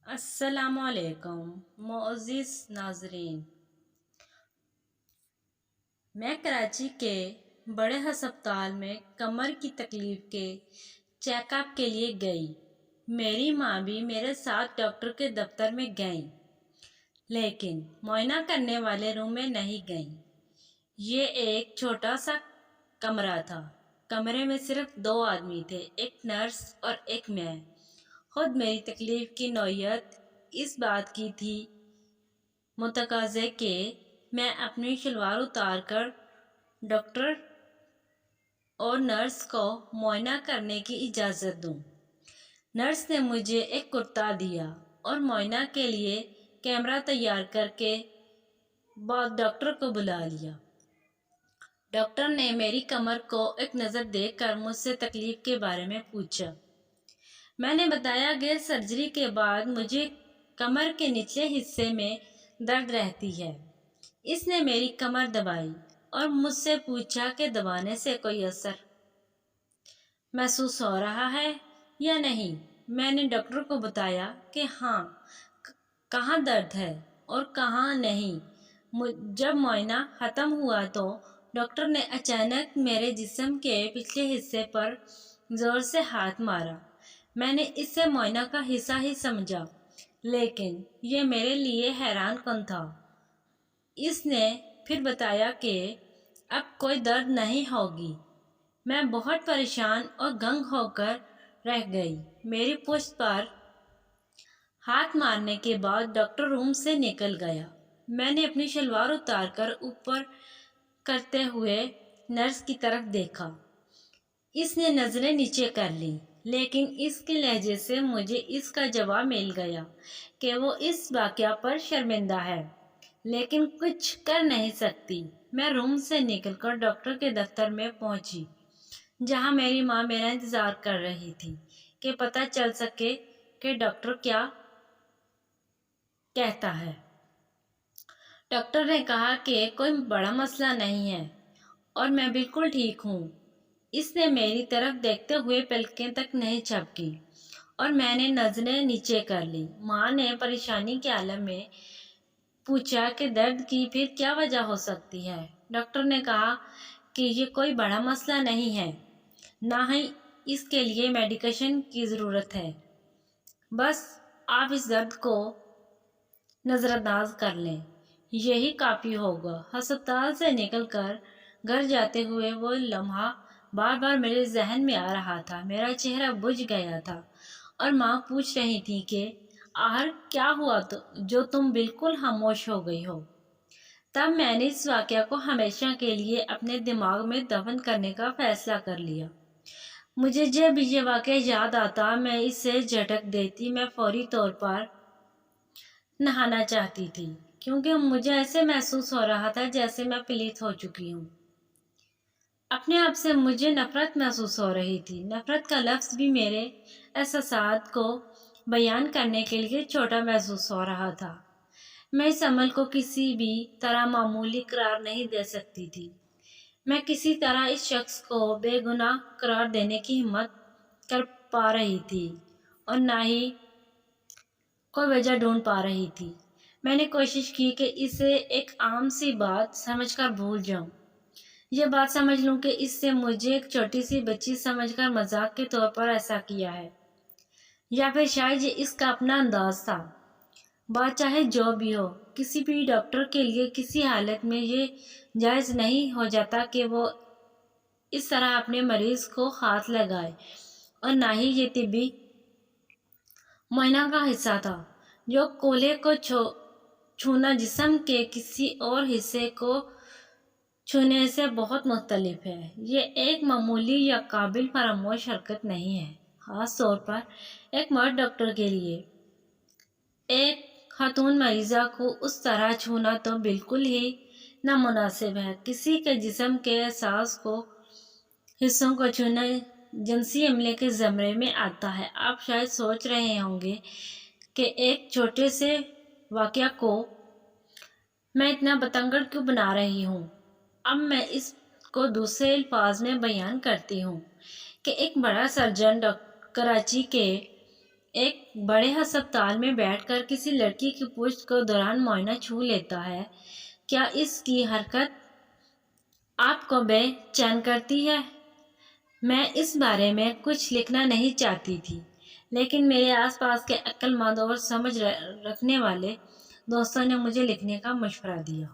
السلام علیکم معزز ناظرین، میں کراچی کے بڑے ہسپتال میں کمر کی تکلیف کے چیک اپ کے لیے گئی۔ میری ماں بھی میرے ساتھ ڈاکٹر کے دفتر میں گئیں، لیکن معائنہ کرنے والے روم میں نہیں گئیں۔ یہ ایک چھوٹا سا کمرہ تھا۔ کمرے میں صرف 2 آدمی تھے، ایک نرس اور ایک میں۔ خود میری تکلیف کی نوعیت اس بات کی تھی متقاضی کہ میں اپنی شلوار اتار کر ڈاکٹر اور نرس کو معائنہ کرنے کی اجازت دوں۔ نرس نے مجھے ایک کرتا دیا اور معائنہ کے لیے کیمرہ تیار کر کے بعد ڈاکٹر کو بلا لیا۔ ڈاکٹر نے میری کمر کو ایک نظر دیکھ کر مجھ سے تکلیف کے بارے میں پوچھا۔ میں نے بتایا کہ سرجری کے بعد مجھے کمر کے نچلے حصے میں درد رہتی ہے۔ اس نے میری کمر دبائی اور مجھ سے پوچھا کہ دبانے سے کوئی اثر محسوس ہو رہا ہے یا نہیں۔ میں نے ڈاکٹر کو بتایا کہ ہاں، کہاں درد ہے اور کہاں نہیں۔ جب معائنہ ختم ہوا تو ڈاکٹر نے اچانک میرے جسم کے پچھلے حصے پر زور سے ہاتھ مارا۔ میں نے اسے معائنہ کا حصہ ہی سمجھا، لیکن یہ میرے لیے حیران کن تھا۔ اس نے پھر بتایا کہ اب کوئی درد نہیں ہوگی۔ میں بہت پریشان اور دنگ ہو کر رہ گئی۔ میری پشت پر ہاتھ مارنے کے بعد ڈاکٹر روم سے نکل گیا۔ میں نے اپنی شلوار اتار کر اوپر کرتے ہوئے نرس کی طرف دیکھا۔ اس نے نظریں نیچے کر لیں، لیکن اس کے لہجے سے مجھے اس کا جواب مل گیا کہ وہ اس واقعہ پر شرمندہ ہے، لیکن کچھ کر نہیں سکتی۔ میں روم سے نکل کر ڈاکٹر کے دفتر میں پہنچی، جہاں میری ماں میرا انتظار کر رہی تھی کہ پتہ چل سکے کہ ڈاکٹر کیا کہتا ہے۔ ڈاکٹر نے کہا کہ کوئی بڑا مسئلہ نہیں ہے اور میں بالکل ٹھیک ہوں۔ اس نے میری طرف دیکھتے ہوئے پلکیں تک نہیں جھپکی اور میں نے نظریں نیچے کر لی۔ ماں نے پریشانی کے عالم میں پوچھا کہ درد کی پھر کیا وجہ ہو سکتی ہے۔ ڈاکٹر نے کہا کہ یہ کوئی بڑا مسئلہ نہیں ہے، نہ ہی اس کے لیے میڈیکیشن کی ضرورت ہے، بس آپ اس درد کو نظر انداز کر لیں، یہی کافی ہوگا۔ ہسپتال سے نکل کر گھر جاتے ہوئے وہ لمحہ بار بار میرے ذہن میں آ رہا تھا۔ میرا چہرہ بجھ گیا تھا اور ماں پوچھ رہی تھی کہ آخر کیا ہوا جو تم بالکل خاموش ہو گئی ہو۔ تب میں نے اس واقعہ کو ہمیشہ کے لیے اپنے دماغ میں دفن کرنے کا فیصلہ کر لیا۔ مجھے جب یہ واقعہ یاد آتا میں اسے جھٹک دیتی۔ میں فوری طور پر نہانا چاہتی تھی، کیونکہ مجھے ایسے محسوس ہو رہا تھا جیسے میں پلیت ہو چکی ہوں۔ اپنے آپ سے مجھے نفرت محسوس ہو رہی تھی۔ نفرت کا لفظ بھی میرے احساسات کو بیان کرنے کے لیے چھوٹا محسوس ہو رہا تھا۔ میں اس عمل کو کسی بھی طرح معمولی قرار نہیں دے سکتی تھی۔ میں کسی طرح اس شخص کو بے گناہ قرار دینے کی ہمت کر پا رہی تھی اور نہ ہی کوئی وجہ ڈھونڈ پا رہی تھی۔ میں نے کوشش کی کہ اسے ایک عام سی بات سمجھ کر بھول جاؤں۔ یہ بات سمجھ لوں کہ اس سے مجھے ایک چھوٹی سی بچی سمجھ کر مذاق کے طور پر ایسا کیا ہے، یا پھر شاید یہ اس کا اپنا انداز تھا۔ بات چاہے جو بھی ہو، کسی بھی ڈاکٹر کے لیے کسی حالت میں یہ جائز نہیں ہو جاتا کہ وہ اس طرح اپنے مریض کو ہاتھ لگائے، اور نہ ہی یہ طبی معائنہ کا حصہ تھا۔ جو کولہے کو چھونا جسم کے کسی اور حصے کو چھونے سے بہت مختلف ہے۔ یہ ایک معمولی یا قابل فراموش حرکت نہیں ہے، خاص طور پر ایک مرد ڈاکٹر کے لیے۔ ایک خاتون مریضہ کو اس طرح چھونا تو بالکل ہی نامناسب ہے۔ کسی کے جسم کے حصوں کو چھونا جنسی عملے کے زمرے میں آتا ہے۔ آپ شاید سوچ رہے ہوں گے کہ ایک چھوٹے سے واقعہ کو میں اتنا بتنگڑ کیوں بنا رہی ہوں۔ اب میں اس کو دوسرے الفاظ میں بیان کرتی ہوں کہ ایک بڑا سرجن کراچی کے ایک بڑے ہسپتال میں بیٹھ کر کسی لڑکی کی پشت کو دوران معائنہ چھو لیتا ہے، کیا اس کی حرکت آپ کو بے چین کرتی ہے؟ میں اس بارے میں کچھ لکھنا نہیں چاہتی تھی، لیکن میرے آس پاس کے عقل مند اور سمجھ رکھنے والے دوستوں نے مجھے لکھنے کا مشورہ دیا۔